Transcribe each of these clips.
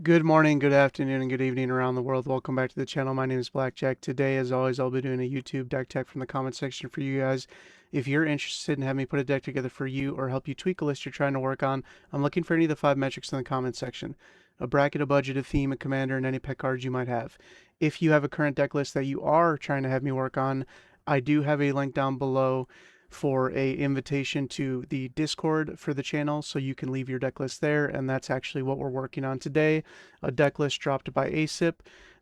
Good morning, good afternoon, and good evening around the world. Welcome back to the channel. My name is Blackjack. Today, as always, I'll be doing a YouTube deck tech from the comment section for you guys. If you're interested in having me put a deck together for you or help you tweak a list you're trying to work on, I'm looking for any of the 5 metrics in the comment section. A bracket, a budget, a theme, a commander, and any pet cards you might have. If you have a current deck list that you are trying to have me work on, I do have a link down below for a invitation to the Discord for the channel, so you can leave your deck list there, and that's actually what we're working on today. A deck list dropped by aysip.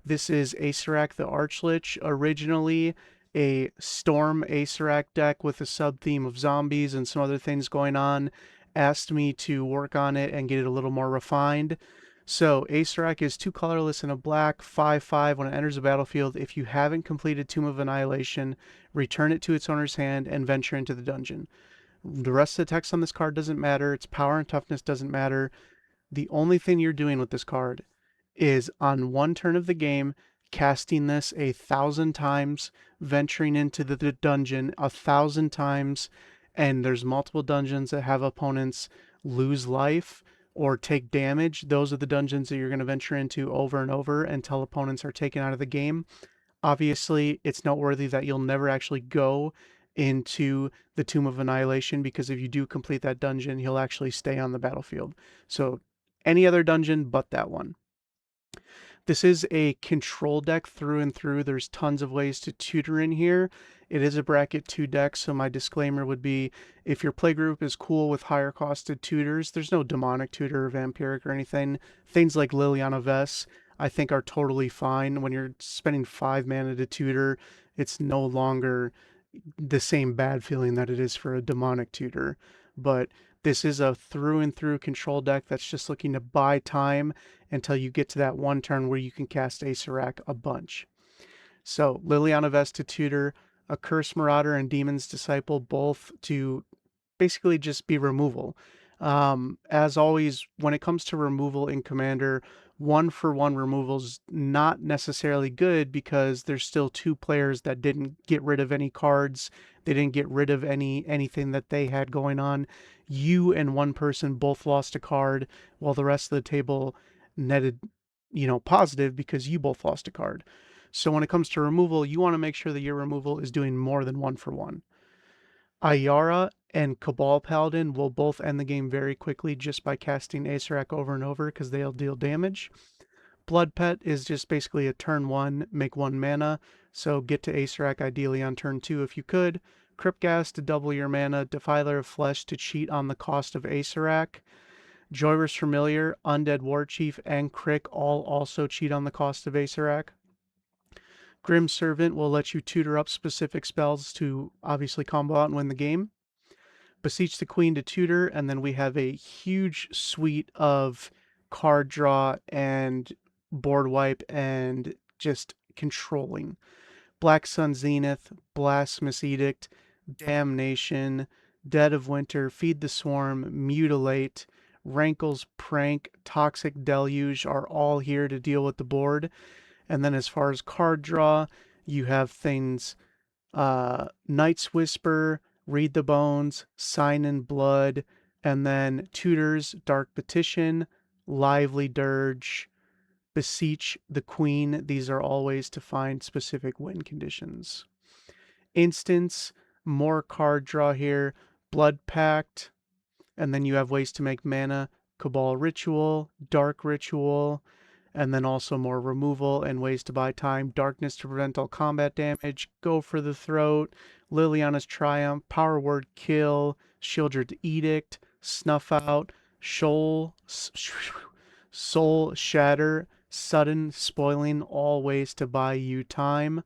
This is Acererak the Archlich, originally a Storm Acererak deck with a sub-theme of zombies and some other things going on. Asked me to work on it and get it a little more refined. So Acererak is 2 colorless and a black, 5/5. When it enters the battlefield, if you haven't completed Tomb of Annihilation, return it to its owner's hand and venture into the dungeon. The rest of the text on this card doesn't matter. Its power and toughness doesn't matter. The only thing you're doing with this card is on one turn of the game, casting this 1,000 times, venturing into the dungeon 1,000 times, and there's multiple dungeons that have opponents lose life or take damage. Those are the dungeons that you're going to venture into over and over until opponents are taken out of the game. Obviously, it's noteworthy that you'll never actually go into the Tomb of Annihilation, because if you do complete that dungeon, he'll actually stay on the battlefield. So any other dungeon but that one. This is a control deck through and through. There's tons of ways to tutor in here. It is a bracket 2 deck, so my disclaimer would be if your playgroup is cool with higher costed tutors, there's no demonic tutor or vampiric or anything. Things like Liliana Vess I think are totally fine. When you're spending 5 mana to tutor, it's no longer the same bad feeling that it is for a demonic tutor. But this is a through and through control deck that's just looking to buy time until you get to that one turn where you can cast Acererak a bunch. So Liliana Vess to tutor, a Curse Marauder and Demon's Disciple both to basically just be removal. As always, when it comes to removal in Commander, 1-for-1 removal is not necessarily good because there's still 2 players that didn't get rid of any cards. They didn't get rid of anything that they had going on. You and one person both lost a card while the rest of the table netted, positive because you both lost a card. So when it comes to removal, you want to make sure that your removal is doing more than 1-for-1. Ayara and Cabal Paladin will both end the game very quickly just by casting Acererak over and over because they'll deal damage. Blood Pet is just basically a turn 1, make 1 mana, so get to Acererak ideally on turn 2 if you could. Cryptgas to double your mana, Defiler of Flesh to cheat on the cost of Acererak. Joyrus Familiar, Undead Warchief, and Crick all also cheat on the cost of Acererak. Grim Servant will let you tutor up specific spells to obviously combo out and win the game. Beseech the Queen to tutor, and then we have a huge suite of card draw and board wipe and just controlling. Black Sun Zenith, Blasphemous Edict, Damnation, Dead of Winter, Feed the Swarm, Mutilate, Rankle's Prank, Toxic Deluge are all here to deal with the board. And then as far as card draw, you have things Night's Whisper, Read the Bones, Sign in Blood, and then Tutors, Dark Petition, Lively Dirge, Beseech the Queen. These are all ways to find specific win conditions. Instance, more card draw here, Blood Pact, and then you have ways to make mana, Cabal Ritual, Dark Ritual, and then also more removal and ways to buy time. Darkness to prevent all combat damage, Go for the Throat, Liliana's Triumph, Power Word Kill, Shieldred's Edict, Snuff Out, Soul Shatter, Sudden Spoiling, all ways to buy you time.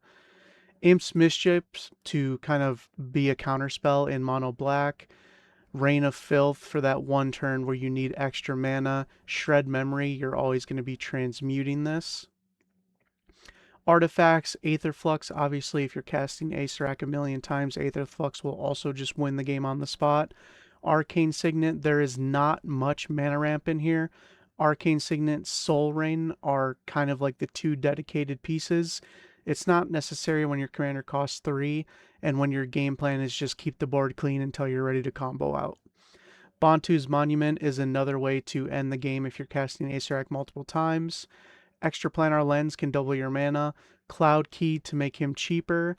Imp's Mischief to kind of be a counterspell in mono black. Rain of Filth for that one turn where you need extra mana. Shred Memory, you're always going to be transmuting this. Artifacts, Aetherflux, obviously if you're casting Acererak a million times, Aetherflux will also just win the game on the spot. Arcane Signet, there is not much mana ramp in here. Arcane Signet, Soul Rain are kind of like the 2 dedicated pieces. It's not necessary when your commander costs 3, and when your game plan is just keep the board clean until you're ready to combo out. Bantu's Monument is another way to end the game if you're casting Acererak multiple times. Extraplanar Lens can double your mana. Cloud Key to make him cheaper.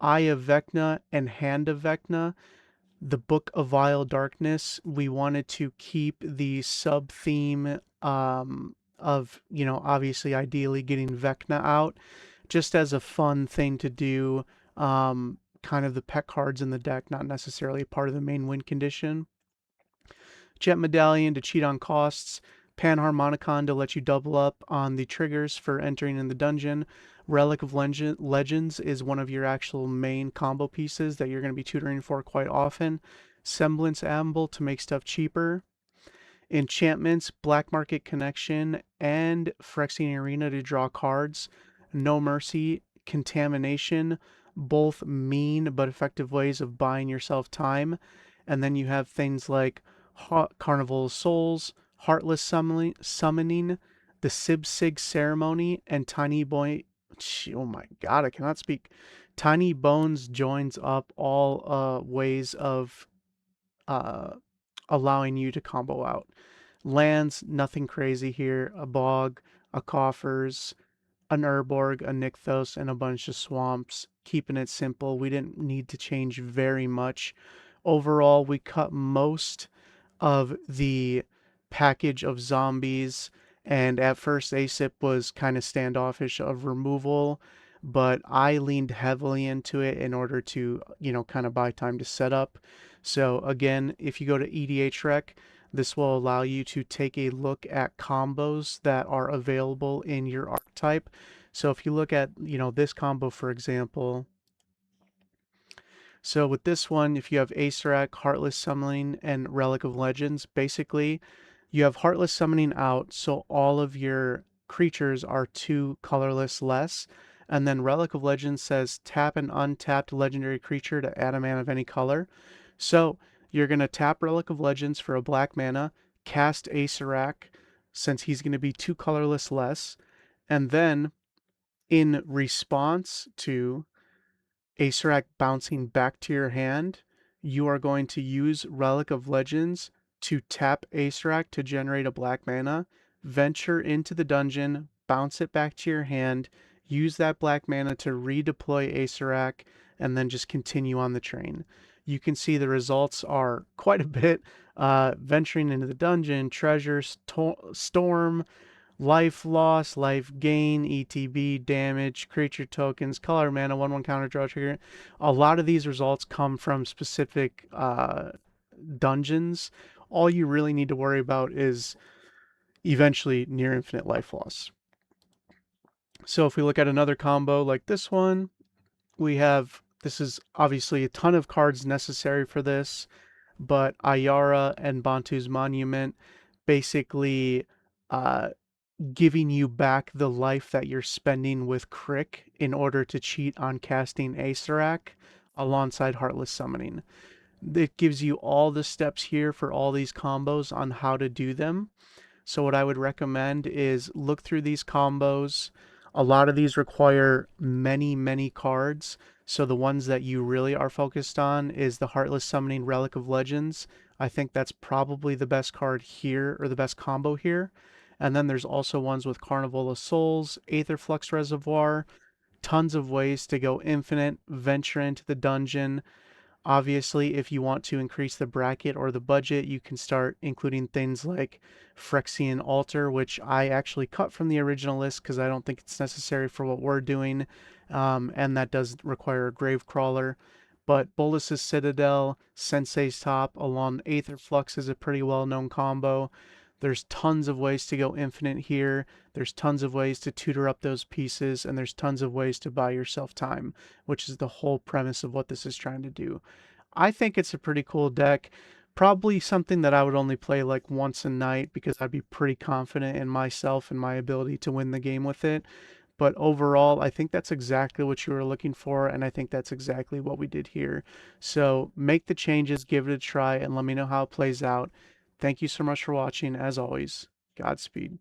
Eye of Vecna and Hand of Vecna. The Book of Vile Darkness, we wanted to keep the sub theme of, obviously ideally getting Vecna out just as a fun thing to do. Kind of the pet cards in the deck, not necessarily part of the main win condition. Jet Medallion to cheat on costs. Panharmonicon to let you double up on the triggers for entering in the dungeon. Relic of Legends is one of your actual main combo pieces that you're going to be tutoring for quite often. Semblance Amble to make stuff cheaper. Enchantments, Black Market Connection, and Phyrexian Arena to draw cards. No Mercy, Contamination, both mean but effective ways of buying yourself time. And then you have things like Carnival of Souls, Heartless Summoning, the Sib Sig Ceremony, and Tiny Boy. Oh my god, I cannot speak. Tiny Bones joins up all ways of uh, allowing you to combo out. Lands, nothing crazy here. A Bog, a Coffers, an Urborg, a Nykthos, and a bunch of swamps. Keeping it simple. We didn't need to change very much. Overall, we cut most of the package of zombies, and at first aysip was kind of standoffish of removal, but I leaned heavily into it in order to, kind of buy time to set up. So again, if you go to EDH Rec, this will allow you to take a look at combos that are available in your archetype. So if you look at, this combo, for example, so with this one, if you have Acererak, Heartless Summoning, and Relic of Legends, basically you have Heartless Summoning out, so all of your creatures are 2 colorless less. And then Relic of Legends says tap an untapped legendary creature to add a mana of any color. So you're going to tap Relic of Legends for a black mana, cast Acererak, since he's going to be 2 colorless less, and then in response to Acererak bouncing back to your hand, you are going to use Relic of Legends to tap Acererak to generate a black mana, venture into the dungeon, bounce it back to your hand, use that black mana to redeploy Acererak, and then just continue on the train. You can see the results are quite a bit. Venturing into the dungeon, treasure, storm, life loss, life gain, ETB, damage, creature tokens, color mana, 1/1 counter draw trigger. A lot of these results come from specific dungeons. All you really need to worry about is eventually near infinite life loss. So if we look at another combo like this one, we have, this is obviously a ton of cards necessary for this, but Ayara and Bantu's Monument basically giving you back the life that you're spending with Crick in order to cheat on casting Acererak alongside Heartless Summoning. It gives you all the steps here for all these combos on how to do them. So what I would recommend is look through these combos. A lot of these require many, many cards. So the ones that you really are focused on is the Heartless Summoning Relic of Legends. I think that's probably the best card here, or the best combo here. And then there's also ones with Carnival of Souls, Aetherflux Reservoir, tons of ways to go infinite, venture into the dungeon. Obviously, if you want to increase the bracket or the budget, you can start including things like Phyrexian Altar, which I actually cut from the original list because I don't think it's necessary for what we're doing, and that does require a Gravecrawler. But Bolus's Citadel, Sensei's Top, along Aetherflux is a pretty well-known combo. There's tons of ways to go infinite here. There's tons of ways to tutor up those pieces, and there's tons of ways to buy yourself time, which is the whole premise of what this is trying to do. I think it's a pretty cool deck. Probably something that I would only play like once a night because I'd be pretty confident in myself and my ability to win the game with it. But overall, I think that's exactly what you were looking for, and I think that's exactly what we did here. So make the changes, give it a try, and let me know how it plays out. Thank you so much for watching. As always, Godspeed.